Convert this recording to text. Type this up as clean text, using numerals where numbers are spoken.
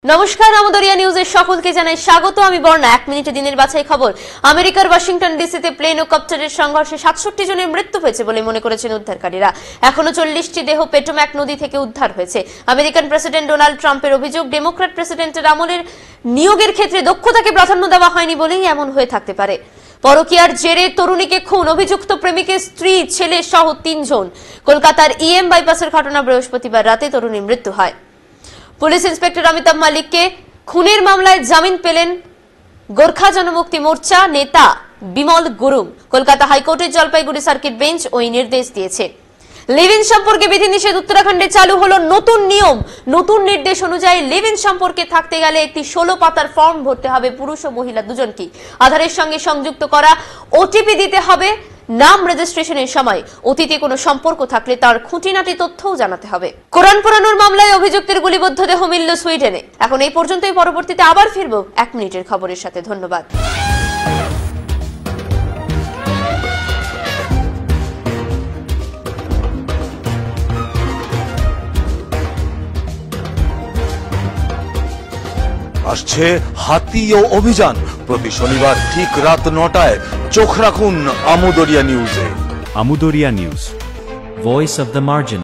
নমস্কার, আমদরিয়া নিউজের সকলকে জানাই স্বাগত। আমি বর্ণা। 1 মিনিটে দিনের বাছাই খবর। আমেরিকার ওয়াশিংটন ডিসিতে প্লেন ও কপ্টারের সংঘর্ষে 67 জনের মৃত্যু হয়েছে বলে মনে করেছেন উদ্ধারকারীরা। এখনো 40টি দেহ পেটোম্যাক নদী থেকে উদ্ধার হয়েছে। আমেরিকান প্রেসিডেন্ট ডোনাল্ড ট্রাম্পের অভিযোগ, ডেমোক্র্যাট প্রেসিডেন্টের আমলের নিয়োগের ক্ষেত্রে দক্ষতাকে প্রাধান্য দেওয়া হয়নি বলেই এমন হয়ে থাকতে পারে। পরকীয়ার জেরে তরুণীকে খুন, অভিযুক্ত প্রেমিকের স্ত্রী, ছেলে সহ 3 জন। কলকাতার ইএম বাইপাসের ঘটনা, বৃহস্পতিবার রাতে তরুণীর মৃত্যু হয়। পুলিশ ইন্সপেক্টর অমিতাভ মালিককে খুনের মামলায় জামিন পেলেন গোর্খা জনমুক্তি মোর্চা নেতা বিমল গুরুং। কলকাতা হাইকোর্টের জলপাইগুড়ি সার্কিট বেঞ্চ ওই নির্দেশ দিয়েছে। লিভ ইন সম্পর্কে বিধিনিষেধ, উত্তরাখণ্ডে চালু হলো নতুন নিয়ম। নতুন নির্দেশ অনুযায়ী লিভ ইন সম্পর্কে থাকতে গেলে একটি 16 পাতার ফর্ম ভরতে হবে পুরুষ ও মহিলা দুজনকেই। আধারের সঙ্গে সংযুক্ত করা ওটিপি দিতে হবে। নাম রেজিস্ট্রেশনের সময় অতীতে কোনো সম্পর্ক থাকলে তার খুঁটিনাটি তথ্যও জানাতে হবে। কোরআন পোড়ানোর মামলায় অভিযুক্তের গুলিবদ্ধ দেহ মিলল সুইডেনে। এখন এই পর্যন্তই, পরবর্তীতে আবার ফিরবো 1 মিনিটের খবরের সাথে। ধন্যবাদ। আসছে হাতি ও অভিযান। প্রতি শনিবার ঠিক রাত 9টায় চোখ রাখুন আমদরিয়া নিউজে। Amudoria News, voice of the margin.